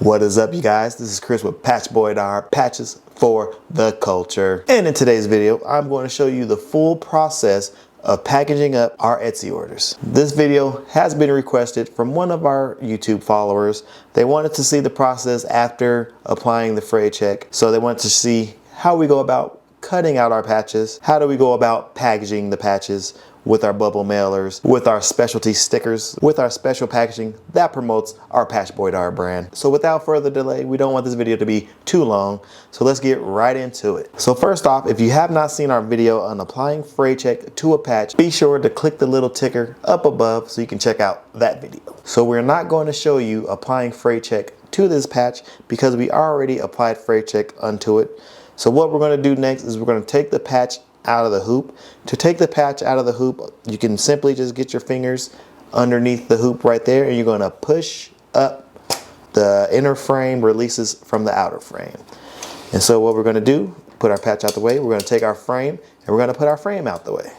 What is up, you guys? This is Chris with Embroidery, patches for the culture. And in today's video, I'm going to show you the full process of packaging up our Etsy orders. This video has been requested from one of our YouTube followers. They wanted to see the process after applying the Fray Check. So they wanted to see how we go about cutting out our patches. How do we go about packaging the patches with our bubble mailers, with our specialty stickers, with our special packaging that promotes our Embroidery brand. So without further delay, we don't want this video to be too long, so let's get right into it. So first off, if you have not seen our video on applying Fray Check to a patch, be sure to click the little ticker up above so you can check out that video. So we're not going to show you applying Fray Check to this patch because we already applied Fray Check onto it. So what we're going to do next is we're going to take the patch out of the hoop. To take the patch out of the hoop, you can simply just get your fingers underneath the hoop right there, and you're going to push up. The inner frame releases from the outer frame. And so what we're going to do, put our patch out the way, we're going to take our frame and we're going to put our frame out the way.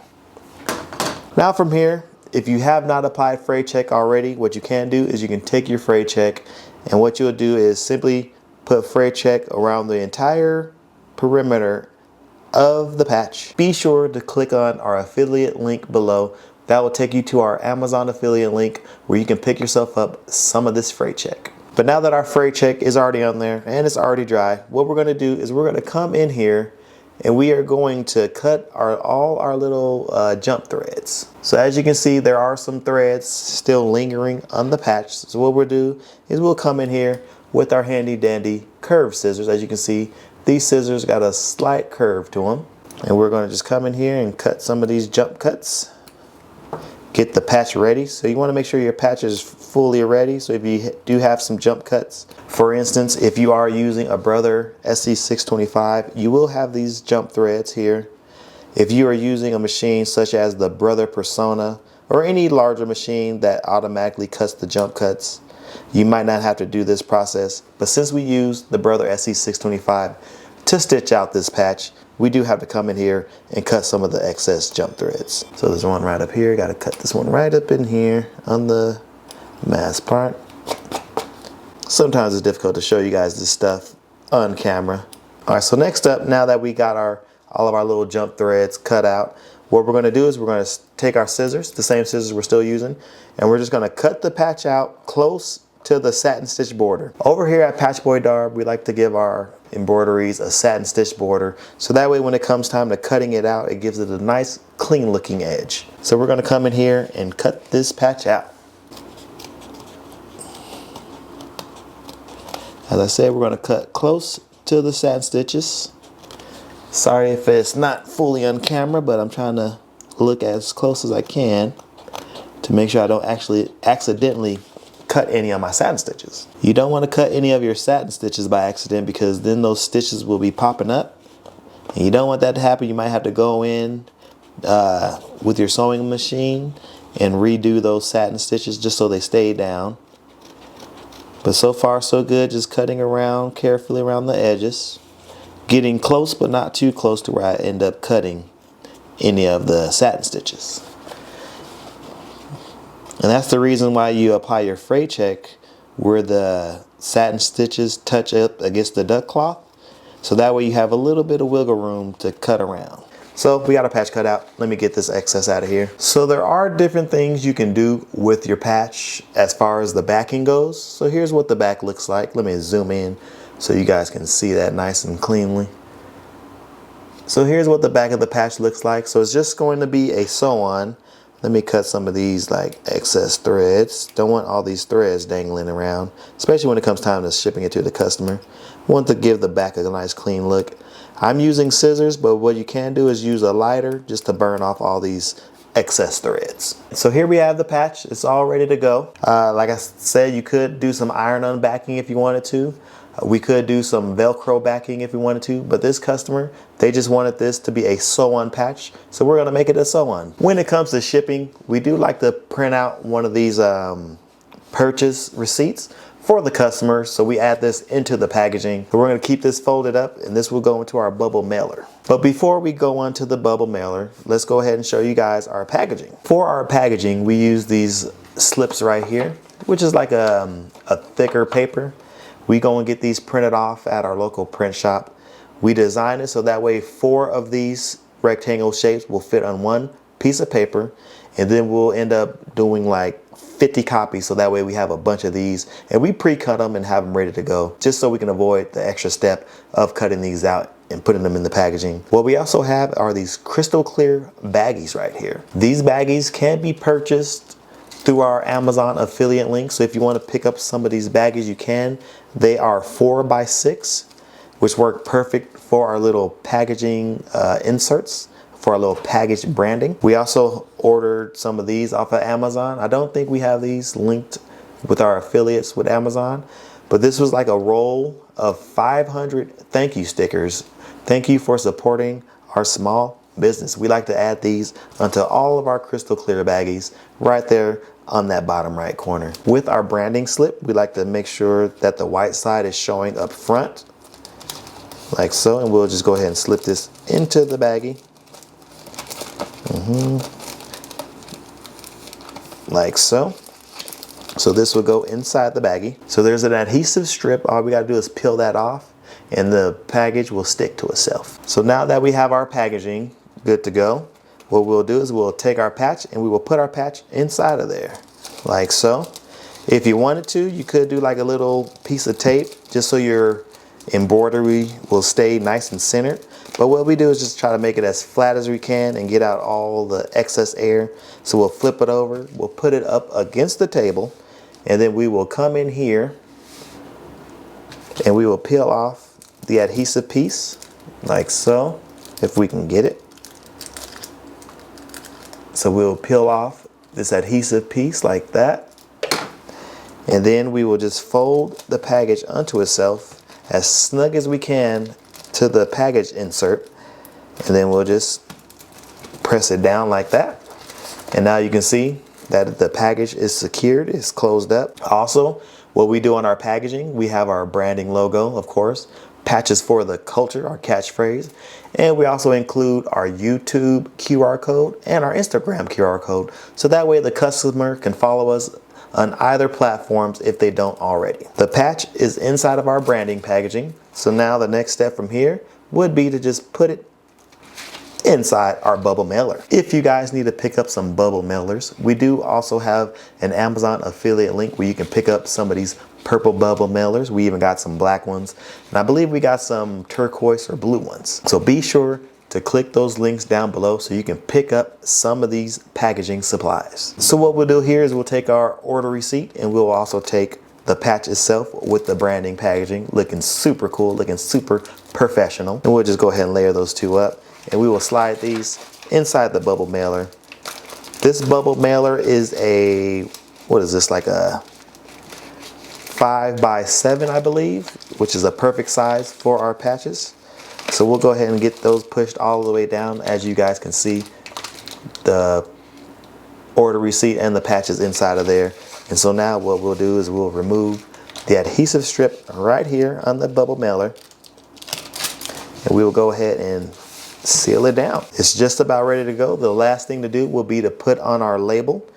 Now from here, if you have not applied Fray Check already, what you can do is you can take your Fray Check, and what you'll do is simply put Fray Check around the entire perimeter of the patch. Be sure to click on our affiliate link below. That will take you to our Amazon affiliate link where you can pick yourself up some of this Fray Check. But now that our Fray Check is already on there and it's already dry, what we're going to do is we're going to come in here and we are going to cut all our little jump threads. So as you can see, there are some threads still lingering on the patch. So what we'll do is we'll come in here with our handy dandy curved scissors. As you can see, these scissors got a slight curve to them, and we're going to just come in here and cut some of these jump cuts. Get the patch ready. So you want to make sure your patch is fully ready. So if you do have some jump cuts, for instance, if you are using a Brother SC625, you will have these jump threads here. If you are using a machine such as the Brother Persona or any larger machine that automatically cuts the jump cuts, you might not have to do this process, but since we use the Brother SC625 to stitch out this patch, we do have to come in here and cut some of the excess jump threads. So there's one right up here, got to cut this one right up in here on the mask part. Sometimes it's difficult to show you guys this stuff on camera. All right, so next up, now that we got all of our little jump threads cut out, what we're going to do is we're going to take our scissors, the same scissors we're still using, and we're just going to cut the patch out close to the satin stitch border. Over here at Embroidery, we like to give our embroideries a satin stitch border, so that way when it comes time to cutting it out, it gives it a nice clean looking edge. So we're going to come in here and cut this patch out. As I said, we're going to cut close to the satin stitches. Sorry if it's not fully on camera, but I'm trying to look as close as I can to make sure I don't actually accidentally cut any of my satin stitches. You don't want to cut any of your satin stitches by accident, because then those stitches will be popping up, and you don't want that to happen. You might have to go in with your sewing machine and redo those satin stitches just so they stay down. But so far so good, just cutting around carefully around the edges, getting close but not too close to where I end up cutting any of the satin stitches. And that's the reason why you apply your Fray Check where the satin stitches touch up against the duck cloth. So that way you have a little bit of wiggle room to cut around. So we got our patch cut out. Let me get this excess out of here. So there are different things you can do with your patch as far as the backing goes. So here's what the back looks like. Let me zoom in so you guys can see that nice and cleanly. So here's what the back of the patch looks like. So it's just going to be a sew-on. Let me cut some of these like excess threads. Don't want all these threads dangling around, especially when it comes time to shipping it to the customer. Want to give the back a nice clean look. I'm using scissors, but what you can do is use a lighter just to burn off all these excess threads. So here we have the patch. It's all ready to go. Like I said, you could do some iron-on backing if you wanted to. We could do some Velcro backing if we wanted to, but this customer, they just wanted this to be a sew-on patch, so we're gonna make it a sew-on. When it comes to shipping, we do like to print out one of these purchase receipts for the customer, so we add this into the packaging. We're gonna keep this folded up, and this will go into our bubble mailer. But before we go on to the bubble mailer, let's go ahead and show you guys our packaging. For our packaging, we use these slips right here, which is like a thicker paper. We go and get these printed off at our local print shop. We design it so that way 4 of these rectangle shapes will fit on one piece of paper, and then we'll end up doing like 50 copies, so that way we have a bunch of these, and we pre-cut them and have them ready to go, just so we can avoid the extra step of cutting these out and putting them in the packaging. What we also have are these crystal clear baggies right here. These baggies can be purchased through our Amazon affiliate link, so if you want to pick up some of these baggies, you can. They are 4x6, which work perfect for our little packaging inserts, for our little package branding. We also ordered some of these off of Amazon. I don't think we have these linked with our affiliates with Amazon, but this was like a roll of 500 thank you stickers. Thank you for supporting our small business. We like to add these onto all of our crystal clear baggies right there on that bottom right corner. With our branding slip, we like to make sure that the white side is showing up front, like so, and we'll just go ahead and slip this into the baggie. Like so. So this will go inside the baggie. So there's an adhesive strip. All we got to do is peel that off and the package will stick to itself. So now that we have our packaging good to go, what we'll do is we'll take our patch and we will put our patch inside of there, like so. If you wanted to, you could do like a little piece of tape just so your embroidery will stay nice and centered. But what we do is just try to make it as flat as we can and get out all the excess air. So we'll flip it over, we'll put it up against the table, and then we will come in here and we will peel off the adhesive piece, like so, if we can get it. So we'll peel off this adhesive piece like that. And then we will just fold the package onto itself as snug as we can to the package insert, and then we'll just press it down like that. And now you can see that the package is secured, it's closed up. Also, what we do on our packaging, we have our branding logo, of course, patches for the culture, our catchphrase, and we also include our YouTube QR code and our Instagram QR code, so that way the customer can follow us on either platforms if they don't already. The patch is inside of our branding packaging, so now the next step from here would be to just put it inside our bubble mailer. If you guys need to pick up some bubble mailers, we do also have an Amazon affiliate link where you can pick up some of these purple bubble mailers. We even got some black ones, and I believe we got some turquoise or blue ones. So be sure to click those links down below so you can pick up some of these packaging supplies. So what we'll do here is we'll take our order receipt and we'll also take the patch itself with the branding packaging, looking super cool, looking super professional. And we'll just go ahead and layer those two up, and we will slide these inside the bubble mailer. This bubble mailer is a, what is this, like a 5x7, I believe, which is a perfect size for our patches. So we'll go ahead and get those pushed all the way down. As you guys can see, the order receipt and the patches inside of there. And so now what we'll do is we'll remove the adhesive strip right here on the bubble mailer, and we will go ahead and seal it down. It's just about ready to go. The last thing to do will be to put on our label.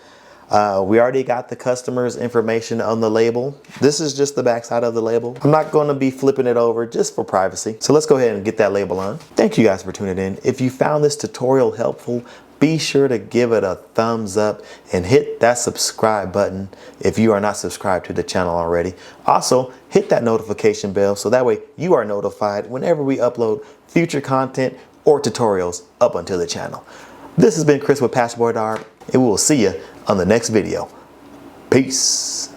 We already got the customer's information on the label. This is just the back side of the label. I'm not going to be flipping it over just for privacy. So let's go ahead and get that label on. Thank you guys for tuning in. If you found this tutorial helpful, be sure to give it a thumbs up and hit that subscribe button if you are not subscribed to the channel already. Also, hit that notification bell so that way you are notified whenever we upload future content or tutorials up onto the channel. This has been Chris with Patch Boy Darb, and we will see you on the next video. Peace.